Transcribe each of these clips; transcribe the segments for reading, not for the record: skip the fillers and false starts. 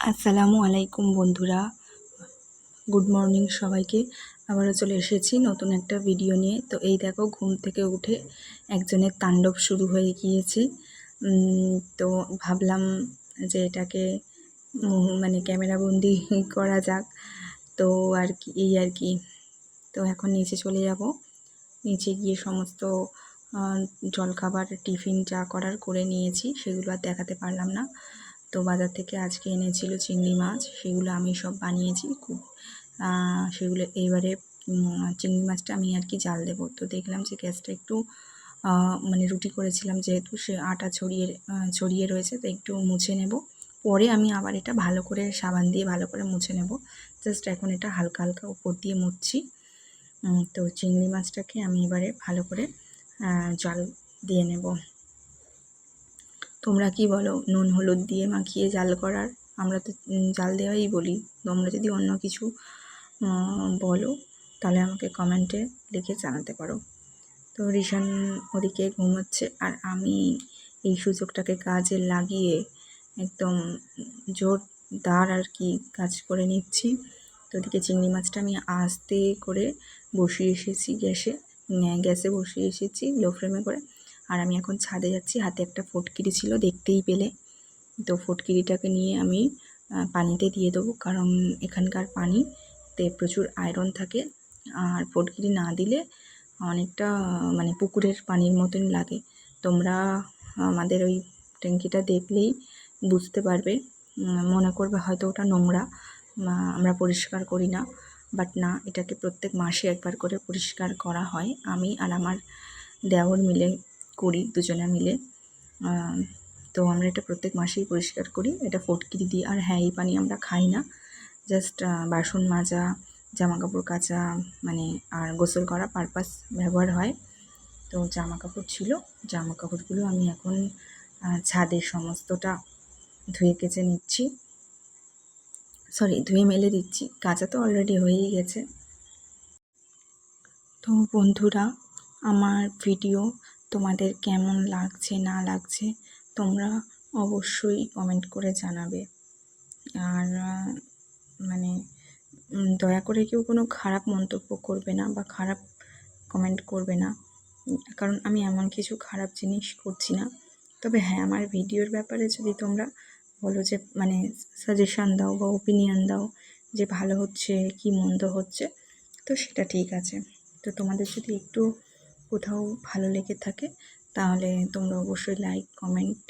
আসসালামু আলাইকুম বন্ধুরা, গুড মর্নিং সবাইকে। আবারও চলে এসেছি নতুন একটা ভিডিও নিয়ে। তো এই দেখো, ঘুম থেকে উঠে একজনের তাণ্ডব শুরু হয়ে গিয়েছে। তো ভাবলাম যে এটাকে মানে ক্যামেরাবন্দি করা যাক। তো আর কি তো এখন নিচে চলে যাব। নিচে গিয়ে সমস্ত জলখাবার, টিফিন যা করার করে নিয়েছি, সেগুলো আর দেখাতে পারলাম না। তো বাজার থেকে আজকে এনেছিল চিংড়ি মাছ, সেগুলো আমি সব বানিয়েছি। সেগুলো এইবারে চিংড়ি মাছটা আমি আর কি জাল দেবো। তো দেখলাম যে গ্যাসটা একটু মানে রুটি করেছিলাম, যেহেতু সে আটা ছড়িয়ে রয়েছে, তো একটু মুছে নেব। পরে আমি আবার এটা ভালো করে সাবান দিয়ে ভালো করে মুছে নেব। জাস্ট এখন এটা হালকা হালকা উপর দিয়ে মুছছি। তো চিংড়ি মাছটাকে আমি এবারে ভালো করে জাল দিয়ে নেব। তোমরা কি বলো, নুন হলুদ দিয়ে মাখিয়ে জাল করার? আমরা তো জাল দেওয়াই বলি। তোমরা যদি অন্য কিছু বলো তাহলে আমাকে কমেন্টে লিখে জানাতে পারো। তো রিশান ওদিকে ঘুমোচ্ছে, আর আমি এই সুযোগটাকে কাজে লাগিয়ে একদম জোরদার আর কি কাজ করে নিচ্ছি। তো ওদিকে চিংড়ি মাছটা আমি আস্তে করে বসিয়ে এসেছি গ্যাসে বসিয়ে এসেছি লো ফ্লেমে করে। আর আমি এখন ছাদে যাচ্ছি। হাতে একটা ফটকিরি ছিল, দেখতেই পেলে। তো ফটকিরিটাকে নিয়ে আমি পানিতে দিয়ে দেবো, কারণ এখানকার পানিতে প্রচুর আয়রন থাকে। আর ফটকিরি না দিলে অনেকটা মানে পুকুরের পানির মতন লাগে। তোমরা আমাদের ওই ট্যাঙ্কিটা দেখলেই বুঝতে পারবে, মনে করবে হয়তো ওটা নোংরা, আমরা পরিষ্কার করি না। বাট না, এটাকে প্রত্যেক মাসে একবার করে পরিষ্কার করা হয়। আমি আর আমার দেওর মিলে করি, দুজনে মিলে। তো আমরা এটা প্রত্যেক মাসেই পরিষ্কার করি, এটা ফটকিরি দিই। আর হ্যাঁ, এই পানি আমরা খাই না, জাস্ট বাসন মাজা, জামা কাপড় কাচা মানে আর গোসল করা পারপাস ব্যবহার হয়। তো জামা কাপড় ছিল, জামা কাপড়গুলো আমি এখন ছাদে সমস্তটা ধুয়ে কেচে নিচ্ছি, ধুয়ে মেলে দিচ্ছি। কাচা তো অলরেডি হয়েই গেছে। তো বন্ধুরা, আমার ভিডিও তোমাদের কেমন লাগছে না লাগছে তোমরা অবশ্যই কমেন্ট করে জানাবে। আর মানে দয়া করে কেউ কোনো খারাপ মন্তব্য করবে না বা খারাপ কমেন্ট করবে না, কারণ আমি এমন কিছু খারাপ জিনিস করছি না। তবে হ্যাঁ, আমার ভিডিওর ব্যাপারে যদি তোমরা বলো যে মানে সাজেশান দাও বা ওপিনিয়ন দাও যে ভালো হচ্ছে কি মন্দ হচ্ছে, তো সেটা ঠিক আছে। তো তোমাদের যদি একটু কোথাও ভালো লেগে থাকে তাহলে তোমরা অবশ্যই লাইক, কমেন্ট,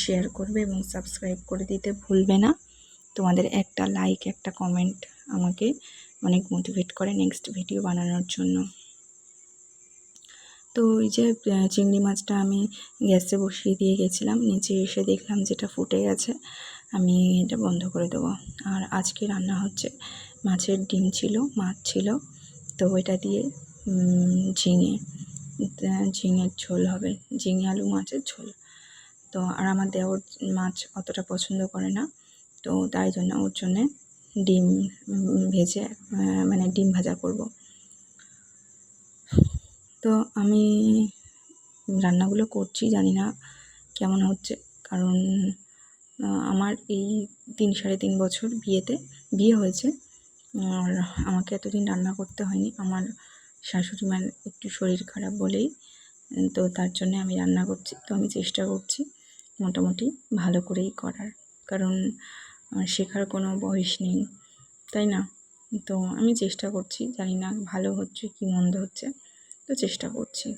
শেয়ার করবে এবং সাবস্ক্রাইব করে দিতে ভুলবে না। তোমাদের একটা লাইক, একটা কমেন্ট আমাকে অনেক মোটিভেট করে নেক্সট ভিডিও বানানোর জন্য। তো ওই যে চিংড়ি মাছটা আমি গ্যাসে বসিয়ে দিয়ে গেছিলাম, নিচে এসে দেখলাম যেটা ফুটে গেছে। আমি এটা বন্ধ করে দেবো। আর আজকে রান্না হচ্ছে মাছের ডিম ছিল, মাছ ছিল, তো এটা দিয়ে ঝিঙের ঝোল হবে, ঝিঙে আলু মাছের ঝোল। তো আর আমার দেওর মাছ অতটা পছন্দ করে না, তো তাই জন্য ওর জন্যে ডিম ভেজে মানে ডিম ভাজা করব। তো আমি রান্নাগুলো করছি, জানি না কেমন হচ্ছে, কারণ আমার এই 3-3.5 বছর বিয়ে হয়েছে, আর আমাকে এতদিন রান্না করতে হয়নি। আমার শাশুড়ি মার একটু শরীর খারাপ বলেই তো তার জন্য আমি রান্না করছি। তো আমি চেষ্টা করছি মোটামুটি ভালো করেই করার, কারণ শেখার কোনো বয়স নেই, তাই না? তো আমি চেষ্টা করছি, জানি না ভালো হচ্ছে কি মন্দ হচ্ছে, তো চেষ্টা করছি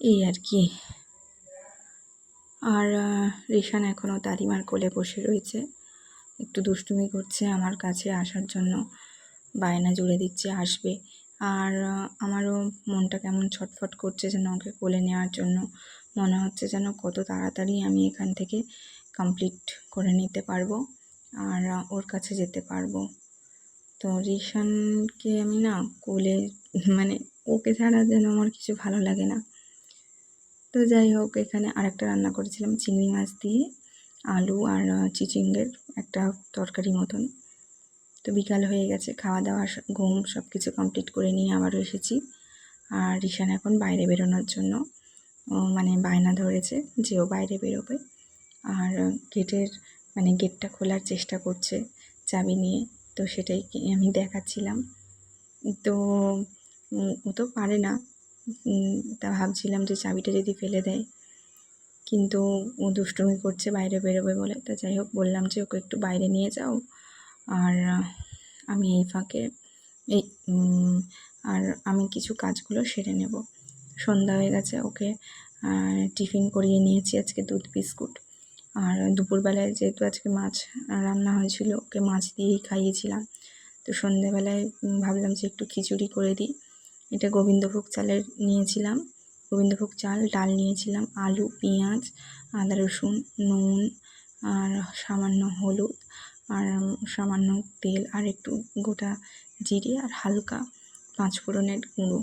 এই আর কি। আর রিশান এখনও দাদিমার কোলে বসে রয়েছে, একটু দুষ্টুমি করছে, আমার কাছে আসার জন্য বায়না জুড়ে দিচ্ছে আসবে। আর আমারও মনটা কেমন ছটফট করছে যেন ওকে কোলে নেওয়ার জন্য। মনে হচ্ছে যেন কত তাড়াতাড়ি আমি এখান থেকে কমপ্লিট করে নিতে পারবো আর ওর কাছে যেতে পারবো। তো রিশানকে আমি না কোলে মানে ওকে ছাড়া যেন আমার কিছু ভালো লাগে না। তো যাই হোক, এখানে আরেকটা রান্না করেছিলাম চিংড়ি মাছ দিয়ে আলু আর চিচিঙ্গের একটা তরকারি মতন। তো বিকাল হয়ে গেছে, খাওয়া দাওয়া, ঘুম সব কিছু কমপ্লিট করে নিয়ে আবারও এসেছি। আর রিশান এখন বাইরে বেরোনোর জন্য মানে বায়না ধরেছে যে ও বাইরে বেরোবে। আর গেটের মানে গেটটা খোলার চেষ্টা করছে চাবি নিয়ে। তো সেটাই আমি দেখাচ্ছিলাম। তো ও তো পারে না, তা ভাবছিলাম যে চাবিটা যদি ফেলে দেয়, কিন্তু ও দুষ্টুমি করছে বাইরে বেরোবে বলে। তা যাই হোক, বললাম যে ওকে একটু বাইরে নিয়ে যাও, আর আমি এই ফাঁকে এই আর আমি কিছু কাজগুলো সেরে নেব। সন্ধ্যা হয়ে গেছে, ওকে টিফিন করিয়ে নিয়েছি আজকে দুধ বিস্কুট। আর দুপুরবেলায় যেহেতু আজকে মাছ রান্না হয়েছিল, ওকে মাছ দিয়েই খাইয়েছিলাম। তো সন্ধ্যেবেলায় ভাবলাম যে একটু খিচুড়ি করে দিই। এটা গোবিন্দভোগ চালের নিয়েছিলাম, গোবিন্দভোগ চাল, ডাল নিয়েছিলাম, আলু, পেঁয়াজ, আদা রসুন, নুন, আর সামান্য হলুদ, আর সামান্য তেল, আর একটু গোটা জিরে, আর হালকা 5 ফোড়নের গুঁড়ো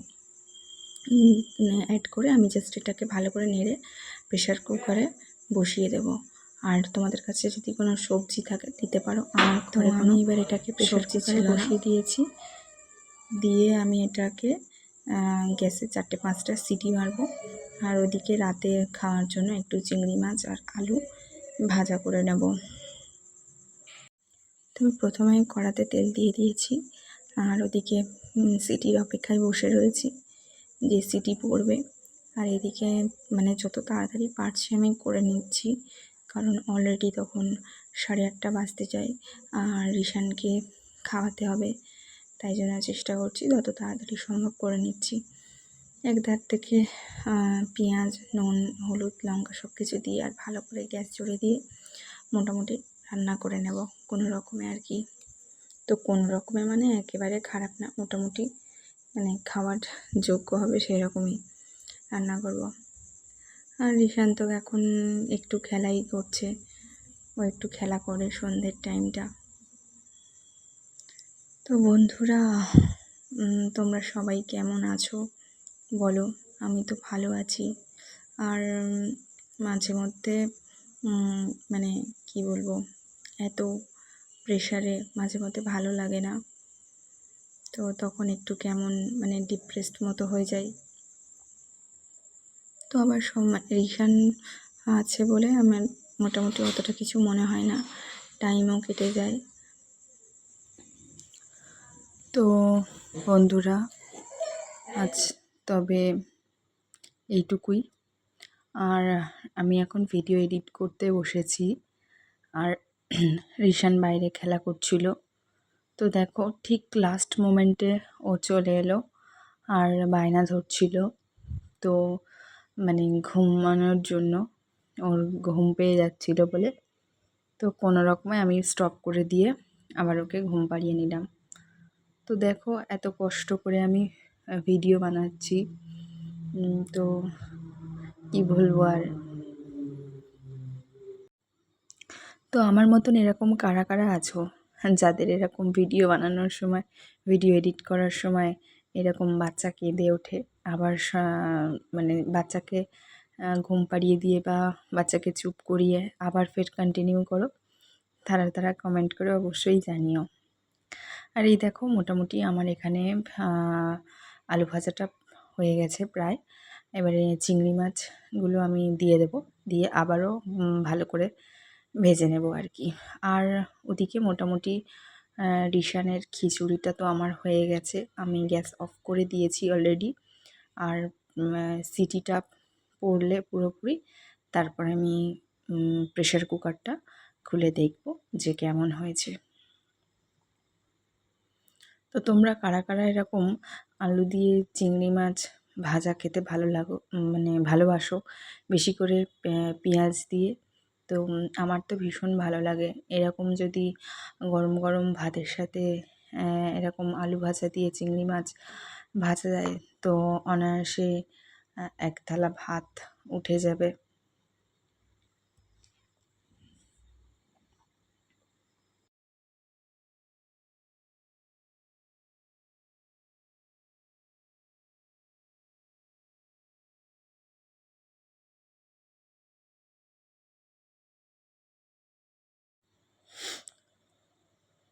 অ্যাড করে আমি জাস্ট এটাকে ভালো করে নেড়ে প্রেশার কুকারে বসিয়ে দেব। আর তোমাদের কাছে যদি কোনো সবজি থাকে দিতে পারো। আমার ঘরে আমি এবার এটাকে প্রেশার কুকারে বসিয়ে দিয়েছি। দিয়ে আমি এটাকে গ্যাসে 4-5টা সিটি মারবো। আর ওদিকে রাতে খাওয়ার জন্য একটু চিংড়ি মাছ আর আলু ভাজা করে নেব। তো প্রথমে কড়াতে তেল দিয়ে দিয়েছি, আর ওদিকে সিটির অপেক্ষায় বসে রয়েছি যে সিটি পড়বে। আর এদিকে মানে যত তাড়াতাড়ি পারছি আমি করে নিচ্ছি, কারণ অলরেডি তখন 8:30 বাজতে যায়, আর রিশানকে খাওয়াতে হবে। তাই জন্য চেষ্টা করছি যত তাড়াতাড়ি সম্ভব করে নিচ্ছি। এক ধার থেকে পেঁয়াজ, নুন, হলুদ, লঙ্কা সব কিছু দিয়ে আর ভালো করে গ্যাস জুড়ে দিয়ে মোটামুটি রান্না করে নেব কোনো রকমে আর কি। তো কোনো রকমে মানে একেবারে খারাপ না, মোটামুটি মানে খাওয়ার যোগ্য হবে সেই রকমই রান্না করব। আর রিশান তো এখন একটু খেলাই করছে, ও একটু খেলা করে সন্ধ্যের টাইমটা। তো বন্ধুরা, তোমরা সবাই কেমন আছো বলো? আমি তো ভালো আছি। আর মাঝে মধ্যে মানে কি বলবো, এত প্রেশারে মাঝে মধ্যে ভালো লাগে না, তো তখন একটু কেমন মানে ডিপ্রেসড মতো হয়ে যায়। তো আবার রিশান আছে বলে আমার মোটামুটি অতটা কিছু মনে হয় না, টাইমও কেটে যায়। তো বন্ধুরা, আজ তবে এইটুকুই। আর আমি এখন ভিডিও এডিট করতে বসেছি, আর রিশান বাইরে খেলা করছিল। তো দেখো ঠিক লাস্ট মোমেন্টে ও চলে এলো আর বায়না ধরছিল, তো মানে ঘুমানোর জন্য, ওর ঘুম পেয়ে যাচ্ছিল বলে। তো কোনো রকমে আমি স্টপ করে দিয়ে আবার ওকে ঘুম পাড়িয়ে নিলাম। তো দেখো এত কষ্ট করে আমি ভিডিও বানাচ্ছি, তো কি বলবো আর। তো আমার মতন এরকম কারা কারা আছো যাদের এরকম ভিডিও বানানোর সময়, ভিডিও এডিট করার সময় এরকম বাচ্চা কেঁদে ওঠে, আবার মানে বাচ্চাকে ঘুম পাড়িয়ে দিয়ে বা বাচ্চাকে চুপ করিয়ে আবার ফের কন্টিনিউ করো, তারা কমেন্ট করে অবশ্যই জানিও। আর এই দেখো মোটামুটি আমার এখানে আলু ভাজাটা হয়ে গেছে প্রায়। এবারে চিংড়ি মাছগুলো আমি দিয়ে দেব, দিয়ে আবারও ভালো করে ভেজে নেব আর কি। আর ওদিকে মোটামুটি রিশানের খিচুড়িটা তো আমার হয়ে গেছে, আমি গ্যাস অফ করে দিয়েছি অলরেডি। আর সিটিটা পড়লে পুরোপুরি তারপর আমি প্রেশার কুকারটা খুলে দেখব যে কেমন হয়েছে। তো তোমরা কারা কারা এরকম আলু দিয়ে চিংড়ি মাছ ভাজা খেতে মানে ভালোবাসো, বেশি করে পেঁয়াজ দিয়ে? তো আমার তো ভীষণ ভালো লাগে। এরকম যদি গরম গরম ভাতের সাথে এরকম আলু ভাজা দিয়ে চিংড়ি মাছ ভাজা যায়, তো অনায়াসে এক থালা ভাত উঠে যাবে।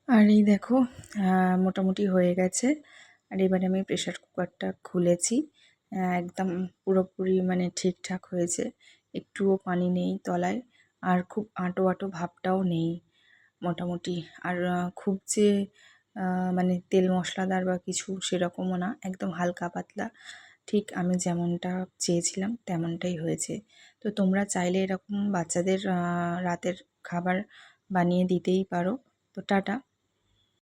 আর এই দেখো মোটামুটি হয়ে গেছে। আর এবারে আমি প্রেশার কুকারটা খুলেছি, একদম পুরোপুরি মানে ঠিকঠাক হয়েছে, একটুও পানি নেই তলায়। আর খুব আঁটো আঁটো ভাবটাও নেই মোটামুটি। আর খুব যে মানে তেল মশলাদার বা কিছু সেরকমও না, একদম হালকা পাতলা, ঠিক আমি যেমনটা চেয়েছিলাম তেমনটাই হয়েছে। তো তোমরা চাইলে এরকম বাচ্চাদের রাতের খাবার বানিয়ে দিতেই পারো। তো টাটা।